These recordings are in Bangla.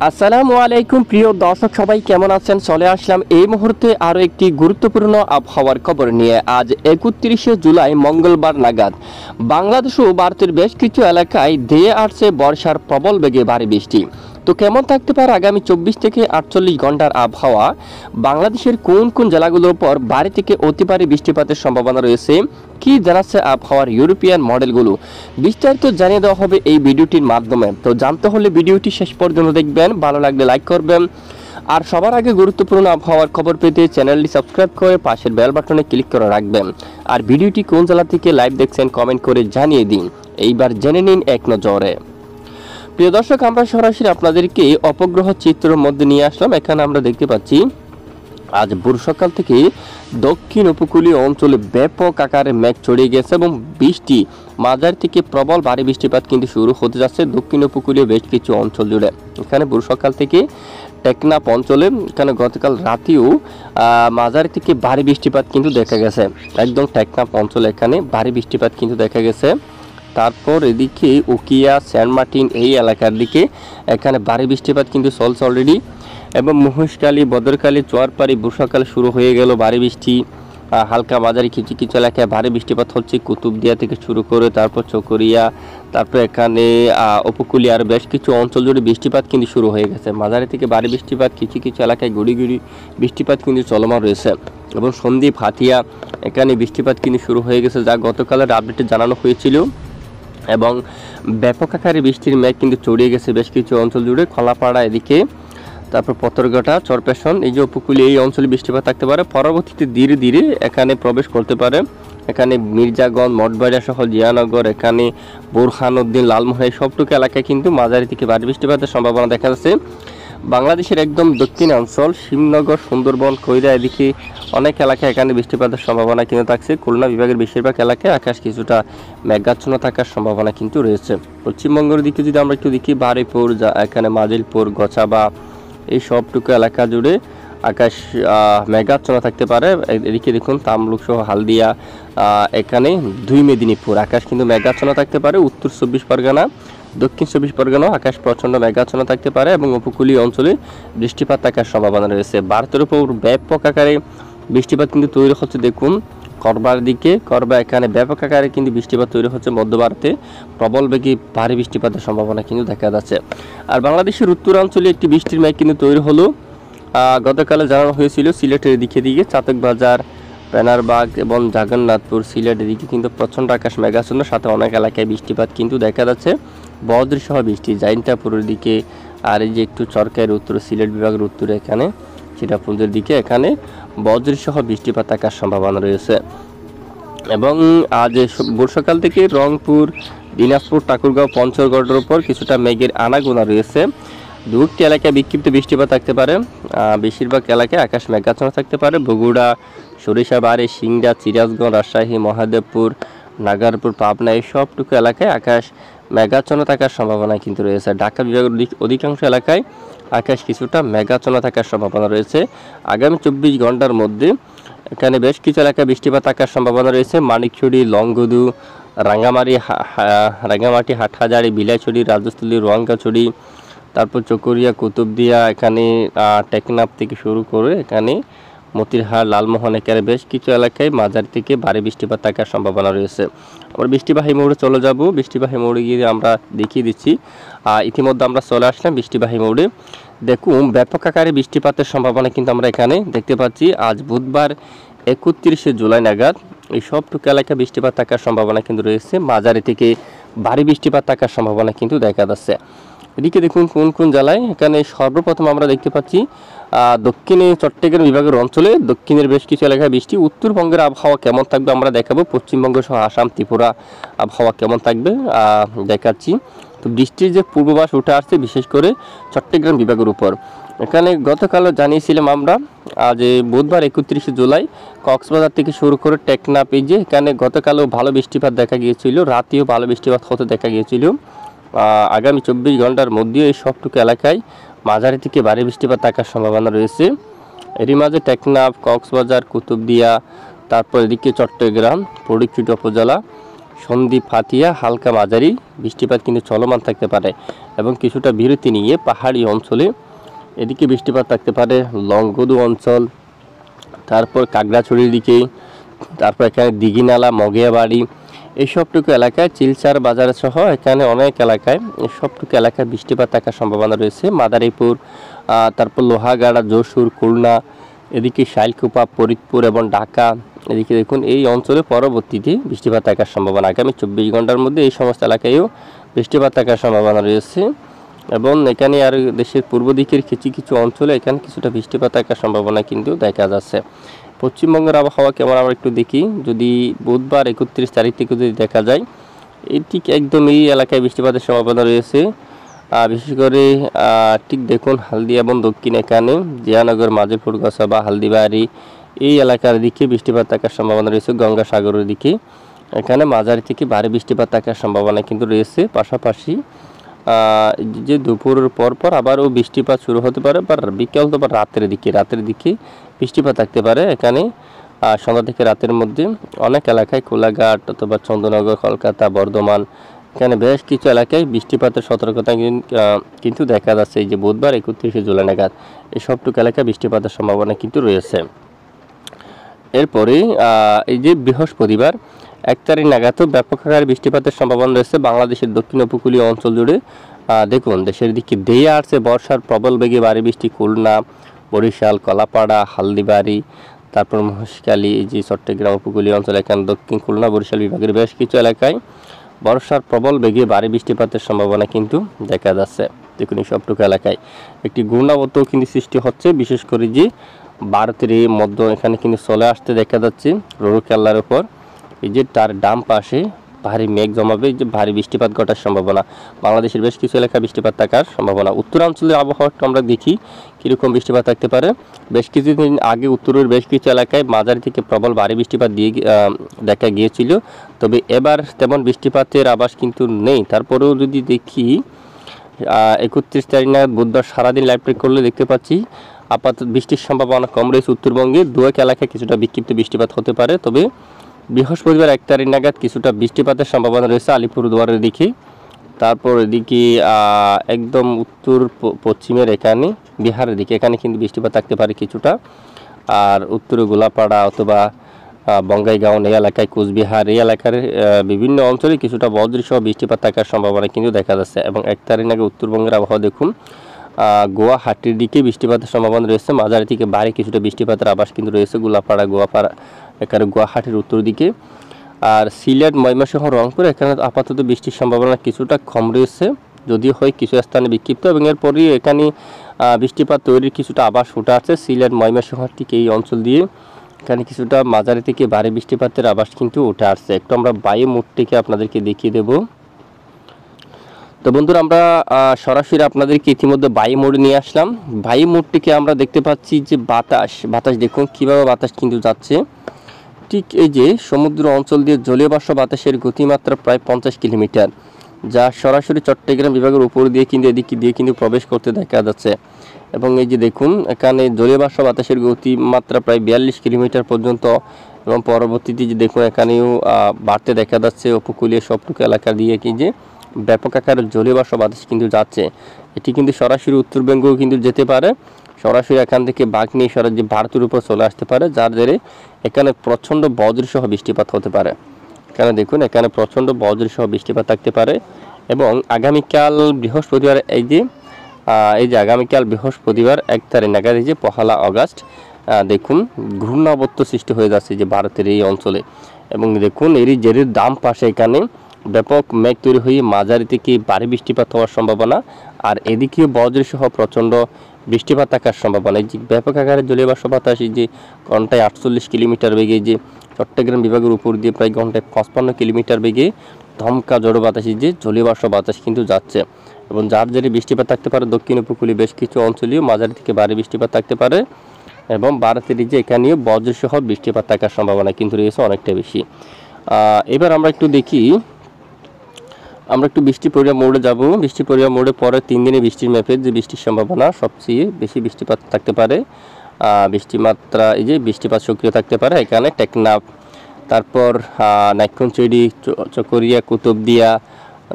আসসালামু আলাইকুম প্রিয় দর্শক, সবাই কেমন আছেন? চলে আসলাম এই মুহূর্তে আরও একটি গুরুত্বপূর্ণ আবহাওয়ার খবর নিয়ে। আজ 31শে জুলাই মঙ্গলবার নাগাদ বাংলাদেশ ও ভারতের বেশ কিছু এলাকায় ধেয়ে আসছে বর্ষার প্রবল বেগে ভারী বৃষ্টি। তো কেমন থাকতে পারে আগামী 24 থেকে 48 ঘন্টার আবহাওয়া? বাংলাদেশের কোন কোন জেলাগুলোর উপর ভারী থেকে অতি ভারী বৃষ্টিপাতের সম্ভাবনা রয়েছে, কি জানাচ্ছে আবহাওয়ার ইউরোপিয়ান মডেলগুলো, বিস্তারিত জানিয়ে দেওয়া হবে এই ভিডিওটির মাধ্যমে। তো জানতে হলে ভিডিওটি শেষ পর্যন্ত দেখবেন, ভালো লাগলে লাইক করবেন, আর সবার আগে গুরুত্বপূর্ণ আবহাওয়ার খবর পেতে চ্যানেলটি সাবস্ক্রাইব করে পাশের বেল বাটনে ক্লিক করে রাখবেন। আর ভিডিওটি কোন জেলা থেকে লাইভ দেখছেন কমেন্ট করে জানিয়ে দিন। এইবার জেনে নিন এক নজরে। প্রিয় দর্শক, আমরা সরাসরি আপনাদেরকে অপগ্রহ চিত্রের মধ্যে নিয়ে আসলাম। এখানে আমরা দেখতে পাচ্ছি আজ ভোর সকাল থেকে দক্ষিণ উপকূলীয় অঞ্চলে ব্যাপক আকারে মেঘ ছড়িয়ে গেছে এবং বৃষ্টি মাঝারি থেকে প্রবল ভারী বৃষ্টিপাত কিন্তু শুরু হতে যাচ্ছে দক্ষিণ উপকূলীয় বেশ কিছু অঞ্চল জুড়ে। এখানে ভোর সকাল থেকে টেকনাফ অঞ্চলে এখানে গতকাল রাতেও মাঝারি থেকে ভারী বৃষ্টিপাত কিন্তু দেখা গেছে। একদম টেকনাফ অঞ্চলে এখানে ভারী বৃষ্টিপাত কিন্তু দেখা গেছে। তারপর এদিকে উকিয়া, সেন্ট মার্টিন এই এলাকার দিকে এখানে ভারী বৃষ্টিপাত কিন্তু চলছে অলরেডি, এবং মহেশখালী, বদরখালী, চোয়ারপাড়ি বর্ষাকাল শুরু হয়ে গেল ভারী বৃষ্টি। হালকা মাঝারি কিছু কিছু এলাকায় ভারী বৃষ্টিপাত হচ্ছে কুতুবদিয়া থেকে শুরু করে তারপর চকরিয়া, তারপর এখানে উপকূলীয় আর বেশ কিছু অঞ্চল জুড়ে বৃষ্টিপাত কিন্তু শুরু হয়ে গেছে। মাঝারি থেকে ভারী বৃষ্টিপাত, কিছু কিছু এলাকায় গুড়ি গুড়ি বৃষ্টিপাত কিন্তু চলমান রয়েছে। এবং সন্দ্বীপ, হাতিয়া এখানে বৃষ্টিপাত কিন্তু শুরু হয়ে গেছে, যা গতকালের আপডেটে জানানো হয়েছিল। এবং ব্যাপক আকারে বৃষ্টির মেঘ কিন্তু ছড়িয়ে গেছে বেশ কিছু অঞ্চল জুড়ে। খলাপাড়া এদিকে, তারপর পতরঘাটা, চরপেশন এই যে উপকূলীয় এই অঞ্চলে বৃষ্টিপাত থাকতে পারে। পরবর্তীতে ধীরে ধীরে এখানে প্রবেশ করতে পারে। এখানে মির্জাগঞ্জ, মঠবাড়িয়া সহ জিয়ানগর, এখানে বোরহানউদ্দিন, লালমোহন এই সবটুকু এলাকায় কিন্তু মাঝারি থেকে ভারী বৃষ্টিপাতের সম্ভাবনা দেখা যাচ্ছে। বাংলাদেশের একদম দক্ষিণ অঞ্চল শিবনগর, সুন্দরবন, খৈরা এদিকে অনেক এলাকায় এখানে বৃষ্টিপাতের সম্ভাবনা কিন্তু থাকছে। খুলনা বিভাগের বেশিরভাগ এলাকায় আকাশ কিছুটা মেঘাচ্ছন্ন থাকার সম্ভাবনা কিন্তু রয়েছে। পশ্চিমবঙ্গের দিকে যদি আমরা একটু দেখি, বারুইপুর, এখানে মাজিলপুর, গছাবা এই সবটুকু এলাকা জুড়ে আকাশ মেঘাচ্ছন্ন থাকতে পারে। এদিকে দেখুন তামলুক সহ হালদিয়া, এখানে 2 মেদিনীপুর আকাশ কিন্তু মেঘাচ্ছন্ন থাকতে পারে। উত্তর 24 পরগনা, দক্ষিণ 24 পরগনা আকাশ প্রচণ্ড মেঘাচ্ছন্ন থাকতে পারে এবং উপকূলীয় অঞ্চলে বৃষ্টিপাত থাকার সম্ভাবনা রয়েছে। ভারতের উপর ব্যাপক আকারে বৃষ্টিপাত কিন্তু তৈরি হচ্ছে। দেখুন করবার দিকে, করবা এখানে ব্যাপক আকারে কিন্তু বৃষ্টিপাত তৈরি হচ্ছে। মধ্য ভারতে প্রবল বেগে ভারী বৃষ্টিপাতের সম্ভাবনা কিন্তু দেখা যাচ্ছে। আর বাংলাদেশের উত্তরাঞ্চলে একটি বৃষ্টির মেঘ কিন্তু তৈরি হলো। গতকালে জানানো হয়েছিল সিলেটের দিকে চাতকবাজার, পেনারবাগ এবং জগন্নাথপুর, সিলেটের দিকে কিন্তু প্রচণ্ড আকাশ মেঘাচ্ছন্ন, সাথে অনেক এলাকায় বৃষ্টিপাত কিন্তু দেখা যাচ্ছে। বদ্রসহ বৃষ্টি জাইন্তাপুরের দিকে, আর এই যে একটু চরকায়ের উত্তর, সিলেট বিভাগের উত্তরে এখানে চিটাপুঞ্জের দিকে এখানে বজ্রসহ বৃষ্টিপাত থাকার সম্ভাবনা রয়েছে। এবং আজ বর্ষাকাল থেকে রংপুর, দিনাজপুর, ঠাকুরগাঁও, পঞ্চগড়ের উপর কিছুটা মেঘের আনাগোনা রয়েছে। দু-একটি এলাকায় বিক্ষিপ্ত বৃষ্টিপাত থাকতে পারে। বেশিরভাগ এলাকায় আকাশ মেঘাচ্ছন্ন থাকতে পারে। বগুড়া, সরিষাবাড়ি, সিংড়া, সিরাজগঞ্জ, রাজশাহী, মহাদেবপুর, নাগারপুর, পাবনা এই সবটুকু এলাকায় আকাশ মেঘাচ্ছন্ন থাকার সম্ভাবনা কিন্তু রয়েছে। ঢাকা বিভাগের অধিকাংশ এলাকায় আকাশ কিছুটা মেঘাচ্ছন্ন থাকার সম্ভাবনা রয়েছে। আগামী 24 ঘন্টার মধ্যে এখানে বেশ কিছু এলাকায় বৃষ্টিপাত থাকার সম্ভাবনা রয়েছে। মানিকছড়ি, লংগদু, রাঙ্গামাটি, হাটহাজারি, বিলাইছড়ি, রাজস্থলী, রোয়াঙ্গাছড়ি, তারপর চকরিয়া, কুতুবদিয়া, এখানে টেকনাফ থেকে শুরু করে এখানে মতিরহাট, লালমোহন এখানে বেশ কিছু এলাকায় মাঝারি থেকে ভারী বৃষ্টিপাত থাকার সম্ভাবনা রয়েছে। আমরা বৃষ্টিবাহী মোড়ে চলে যাব। বৃষ্টিবাহী মোড়ে গিয়ে আমরা দেখিয়ে দিচ্ছি। ইতিমধ্যে আমরা চলে আসলাম বৃষ্টিবাহী মোড়ে। দেখুন ব্যাপক আকারে বৃষ্টিপাতের সম্ভাবনা কিন্তু আমরা এখানে দেখতে পাচ্ছি। আজ বুধবার 31শে জুলাই নাগাদ এই সবটুকু এলাকায় বৃষ্টিপাত থাকার সম্ভাবনা কিন্তু রয়েছে। মাঝারি থেকে ভারী বৃষ্টিপাত থাকার সম্ভাবনা কিন্তু দেখা যাচ্ছে। এদিকে দেখুন কোন কোন জেলায় এখানে সর্বপ্রথম আমরা দেখতে পাচ্ছি দক্ষিণে চট্টগ্রাম বিভাগের অঞ্চলে দক্ষিণের বেশ কিছু এলাকায় বৃষ্টি। উত্তরবঙ্গের আবহাওয়া কেমন থাকবে আমরা দেখাবো। পশ্চিমবঙ্গ সহ আসাম, ত্রিপুরা আবহাওয়া কেমন থাকবে দেখাচ্ছি। তো বৃষ্টির যে পূর্বাভাস উঠে আসছে বিশেষ করে চট্টগ্রাম বিভাগের উপর। এখানে গতকালও জানিয়েছিলাম আমরা যে বুধবার 31শে জুলাই কক্সবাজার থেকে শুরু করে টেকনাফ, এই যে এখানে গতকালও ভালো বৃষ্টিপাত দেখা গিয়েছিল, রাতেও ভালো বৃষ্টিপাত হতে দেখা গিয়েছিল। আগামী 24 ঘন্টার মধ্যে এই সবটুকু এলাকায় মাঝারি থেকে ভারী বৃষ্টিপাত থাকার সম্ভাবনা রয়েছে। এরই মাঝে টেকনাফ, কক্সবাজার, কুতুবদিয়া, তারপর এদিকে চট্টগ্রাম, ফটিকছড়ি উপজেলা সন্দ্বীপ হাতিয়া হালকা মাঝারি বৃষ্টিপাত কিন্তু চলমান থাকতে পারে এবং কিছুটা বিরতি নিয়ে পাহাড়ি অঞ্চলে এদিকে বৃষ্টিপাত থাকতে পারে। লংগদু অঞ্চল, তারপর কাগড়াছড়ির দিকে, তারপর এখানে দিঘিনালা, মগিয়াবাড়ি, এই সবটুকু এলাকায় চিলচার বাজার সহ এখানে অনেক এলাকায় এই সবটুকু এলাকায় বৃষ্টিপাত থাকার সম্ভাবনা রয়েছে। মাদারীপুর, তারপর লোহাগাড়া, যশোর, খুলনা, এদিকে শাইলকুপা, ফরিদপুর এবং ঢাকা, এদিকে দেখুন এই অঞ্চলে পরবর্তীতে বৃষ্টিপাত থাকার সম্ভাবনা আগামী 24 ঘন্টার মধ্যে এই সমস্ত এলাকায়ও বৃষ্টিপাত থাকার সম্ভাবনা রয়েছে। এবং এখানে আর দেশের পূর্ব দিকের কিছু কিছু অঞ্চলে এখানে কিছুটা বৃষ্টিপাত থাকার সম্ভাবনা কিন্তু দেখা যাচ্ছে। পশ্চিমবঙ্গের আবহাওয়া কেমন আমরা একটু দেখি। যদি বুধবার 31 তারিখ থেকে যদি দেখা যায়, এই ঠিক একদম এই এলাকায় বৃষ্টিপাতের সম্ভাবনা রয়েছে। বিশেষ করে ঠিক দেখুন হালদিয়া এবং দক্ষিণ এখানে জিয়ানগর, মাঝেরপুর, গসাবা, হালদিবাড়ি এই এলাকার দিকে বৃষ্টিপাত থাকার সম্ভাবনা রয়েছে। গঙ্গাসাগরের দিকে এখানে মাঝারি থেকে ভারী বৃষ্টিপাত থাকার সম্ভাবনা কিন্তু রয়েছে। পাশাপাশি যে দুপুরের পর আবারও বৃষ্টিপাত শুরু হতে পারে, বা বিকেল তো বা রাতের দিকে বৃষ্টিপাত থাকতে পারে। এখানে সন্ধ্যা থেকে রাতের মধ্যে অনেক এলাকায় কোলাঘাট অথবা চন্দ্রনগর, কলকাতা, বর্ধমান, এখানে বেশ কিছু এলাকায় বৃষ্টিপাতের সতর্কতা কিন্তু দেখা যাচ্ছে। এই যে বুধবার 31 জুলাই নাগাদ এই সবটুকু এলাকায় বৃষ্টিপাতের সম্ভাবনা কিন্তু রয়েছে। এরপরে এই যে বৃহস্পতিবার 1 তারিখ নাগাদও ব্যাপক আকারে বৃষ্টিপাতের সম্ভাবনা রয়েছে বাংলাদেশের দক্ষিণ উপকূলীয় অঞ্চল জুড়ে। দেখুন দেশের দিকে ধেয়ে আসছে বর্ষার প্রবল বেগে ভারী বৃষ্টি। খুলনা, বরিশাল, কলাপাড়া, হালদিবাড়ি, তারপর মহেশখালী, এই যে চট্টগ্রাম উপকূলীয় অঞ্চল, এখানে দক্ষিণ খুলনা, বরিশাল বিভাগের বেশ কিছু এলাকায় বর্ষার প্রবল বেগে ভারী বৃষ্টিপাতের সম্ভাবনা কিন্তু দেখা যাচ্ছে। দেখুন এই সবটুকু এলাকায় একটি ঘূর্ণাবর্ত কিন্তু সৃষ্টি হচ্ছে, বিশেষ করে যে ভারতের এই মধ্য এখানে কিন্তু চলে আসতে দেখা যাচ্ছে রৌরকেল্লার উপর। এই যে তার ডান পাশে ভারী মেঘ জমাবে, যে ভারী বৃষ্টিপাত ঘটার সম্ভাবনা। বাংলাদেশের বেশ কিছু এলাকায় বৃষ্টিপাত থাকার সম্ভাবনা। উত্তরাঞ্চলের আবহাওয়াটা আমরা দেখি কীরকম বৃষ্টিপাত থাকতে পারে। বেশ কিছুদিন আগে উত্তরের বেশ কিছু এলাকায় মাঝারি থেকে প্রবল ভারী বৃষ্টিপাত দেখা গিয়েছিল, তবে এবার তেমন বৃষ্টিপাতের আভাস কিন্তু নেই। তারপরেও যদি দেখি 31 তারিখ নাগাদ বুধবার সারাদিন লাইভ ট্রেক করলে দেখতে পাচ্ছি আপাতত বৃষ্টির সম্ভাবনা কম রয়েছে। উত্তরবঙ্গে দু এক এলাকায় কিছুটা বিক্ষিপ্ত বৃষ্টিপাত হতে পারে, তবে বৃহস্পতিবার 1 তারিখ নাগাদ কিছুটা বৃষ্টিপাতের সম্ভাবনা রয়েছে আলিপুরদুয়ারের দিকে। তারপর এদিকে একদম উত্তর পশ্চিমের এখানে বিহারের দিকে এখানে কিন্তু বৃষ্টিপাত থাকতে পারে কিছুটা। আর উত্তরে গোলাপাড়া অথবা বঙ্গাইগাঁও এই এলাকায়, কোচবিহার এই এলাকার বিভিন্ন অঞ্চলে কিছুটা বজ্রসহ বৃষ্টিপাত থাকার সম্ভাবনা কিন্তু দেখা যাচ্ছে। এবং 1 তারিখ আগে উত্তরবঙ্গের আবহাওয়া দেখুন, গুয়াহাটির দিকে বৃষ্টিপাতের সম্ভাবনা রয়েছে। মাঝারি থেকে ভারী কিছুটা বৃষ্টিপাতের আভাস কিন্তু রয়েছে গোলাপাড়া, গোয়াপাড়া এখানে গুয়াহাটির উত্তর দিকে। আর সিলেট, ময়মনসিংহ, রংপুর এখানে আপাতত বৃষ্টির সম্ভাবনা কিছুটা কম রয়েছে, যদিও হয় কিছু স্থানে বিক্ষিপ্ত। এবং এরপরই এখানে বৃষ্টিপাত তৈরির কিছুটা আভাস উঠে আছে সিলেট, ময়মনসিংহ ঠিক এই অঞ্চল দিয়ে। এখানে কিছুটা মাঝারি থেকে ভারী বৃষ্টিপাতের আভাস কিন্তু উঠে আসছে। একটু আমরা বায়ু মোডটিকে আপনাদেরকে দেখিয়ে দেব। তো বন্ধুরা, আমরা সরাসরি আপনাদেরকে ইতিমধ্যে বায়ু মোড়ে নিয়ে আসলাম। বায়ু মোড়টিকে আমরা দেখতে পাচ্ছি যে বাতাস দেখুন কীভাবে বাতাস কিন্তু যাচ্ছে। ঠিক এই যে সমুদ্র অঞ্চল দিয়ে জলীয় বাষ্প বাতাসের গতিমাত্রা প্রায় 50 কিলোমিটার, যা সরাসরি চট্টগ্রাম বিভাগের উপর দিয়ে কিন্তু এদিকে দিয়ে কিন্তু প্রবেশ করতে দেখা যাচ্ছে। এবং এই যে দেখুন এখানে জলীয় বাষ্প বাতাসের গতিমাত্রা প্রায় 42 কিলোমিটার পর্যন্ত। এবং পরবর্তীতে যে দেখুন এখানেও বাড়তে দেখা যাচ্ছে উপকূলীয় সবটুকু এলাকা দিয়ে কি যে ব্যাপক আকারে জলীয় বাষ্প বাতাস কিন্তু যাচ্ছে। এটি কিন্তু সরাসরি উত্তরবঙ্গেও কিন্তু যেতে পারে, সরাসরি এখান থেকে বাঘ নিয়ে সরাসরি ভারতের উপর চলে আসতে পারে, যার জেরে এখানে প্রচণ্ড বজ্রসহ বৃষ্টিপাত হতে পারে। এখানে দেখুন এখানে প্রচণ্ড বজ্রসহ বৃষ্টিপাত থাকতে পারে। এবং আগামীকাল বৃহস্পতিবার এই যে আগামীকাল বৃহস্পতিবার 1 তারিখ নাগাদ এই যে 1 আগস্ট দেখুন ঘূর্ণাবর্ত সৃষ্টি হয়ে যাচ্ছে যে ভারতের এই অঞ্চলে। এবং দেখুন এরই জেরির ডান পাশে এখানে ব্যাপক মেঘ তৈরি হয়ে মাঝারি থেকে ভারী বৃষ্টিপাত হওয়ার সম্ভাবনা। আর এদিকেও বজ্রসহ প্রচণ্ড বৃষ্টিপাত থাকার সম্ভাবনা। এই যে ব্যাপক আকারে জলীয় বাষ্প বাতাস এই যে ঘন্টায় 48 কিলোমিটার বেগে যে চট্টগ্রাম বিভাগের উপর দিয়ে প্রায় ঘন্টায় 55 কিলোমিটার বেগে ধমকা জড়ো বাতাসে যে জলীয় বাষ্প বাতাস কিন্তু যাচ্ছে। এবং যার জেরে বৃষ্টিপাত থাকতে পারে দক্ষিণ উপকূলীয় বেশ কিছু অঞ্চলেও মাঝারি থেকে ভারী বৃষ্টিপাত থাকতে পারে। এবং ভারতের যে এখানেও বজ্রসহ বৃষ্টিপাত থাকার সম্ভাবনা কিন্তু রয়েছে অনেকটা বেশি। এবার আমরা একটু দেখি, আমরা একটু বৃষ্টি পরিমাণ মোড়ে যাব। বৃষ্টি পরিমাণ মোড়ে পরে 3 দিনে বৃষ্টির ম্যাপে যে বৃষ্টির সম্ভাবনা সবচেয়ে বেশি বৃষ্টিপাত থাকতে পারে, বৃষ্টিমাত্রা এই যে বৃষ্টিপাত সক্রিয় থাকতে পারে এখানে টেকনাফ, তারপর নাইক্ষণচুরি, চকরিয়া, কুতুবদিয়া,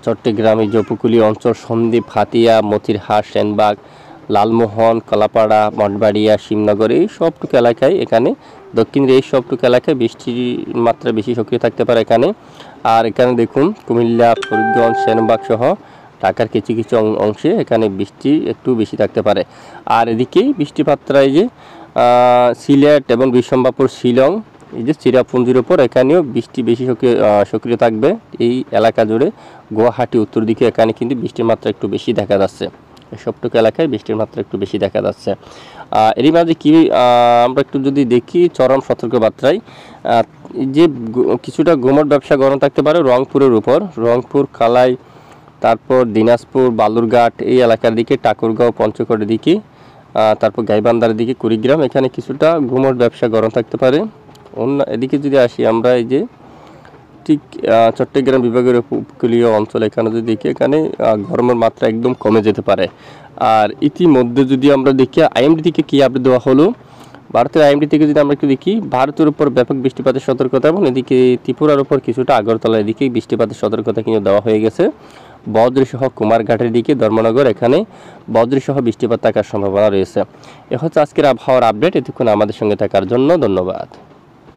চট্টগ্রামের যে উপকূলীয় অঞ্চল সন্দ্বীপ, হাতিয়া, মতিরহাট, সেনবাগ, লালমোহন, কলাপাড়া, মঠবাড়িয়া, শিবনগর এই সবটুকু এলাকায় এখানে দক্ষিণের এই সবটুকু এলাকায় বৃষ্টির মাত্রা বেশি সক্রিয় থাকতে পারে এখানে। আর এখানে দেখুন কুমিল্লা, ফরিদগঞ্জ, সেনবাগ সহ ঢাকার কিছু কিছু অংশে এখানে বৃষ্টি একটু বেশি থাকতে পারে। আর এদিকেই বৃষ্টিপাতটায় যে সিলেট এবং বিশ্বম্বাপুর, শিলং, এই যে চিরাপুঞ্জির ওপর এখানেও বৃষ্টি বেশি সক্রিয় থাকবে এই এলাকা জুড়ে। গুয়াহাটি উত্তর দিকে এখানে কিন্তু বৃষ্টির মাত্রা একটু বেশি দেখা যাচ্ছে, এই সবটুকু এলাকায় বৃষ্টির মাত্রা একটু বেশি দেখা যাচ্ছে। এরই মাঝে কি আমরা একটু যদি দেখি চরম সতর্কবার্তায় যে কিছুটা গুমট ব্যবসা গরম থাকতে পারে রংপুরের উপর, রংপুর, কালাই, তারপর দিনাজপুর, বালুরঘাট এই এলাকার দিকে, ঠাকুরগাঁও, পঞ্চগড়ের দিকে, তারপর গাইবান্ধার দিকে, কুড়িগ্রাম এখানে কিছুটা গুমট ব্যবসা গরম থাকতে পারে। অন্য এদিকে যদি আসি আমরা এই যে ঠিক চট্টগ্রাম বিভাগের উপকূলীয় অঞ্চল এখানে যদি দেখি এখানে গরমের মাত্রা একদম কমে যেতে পারে। আর ইতিমধ্যে যদি আমরা দেখি আইএমডি থেকে কী আপডেট দেওয়া হলো, ভারতের আইএমডি থেকে যদি আমরা একটু দেখি ভারতের উপর ব্যাপক বৃষ্টিপাতের সতর্কতা এবং এদিকে ত্রিপুরার উপর কিছুটা আগরতলা এদিকে বৃষ্টিপাতের সতর্কতা কিন্তু দেওয়া হয়ে গেছে। বজ্রসহ কুমারঘাটের দিকে, ধর্মনগর এখানে বজ্রসহ বৃষ্টিপাত থাকার সম্ভাবনা রয়েছে। এ হচ্ছে আজকের আবহাওয়ার আপডেট। এতক্ষণ আমাদের সঙ্গে থাকার জন্য ধন্যবাদ।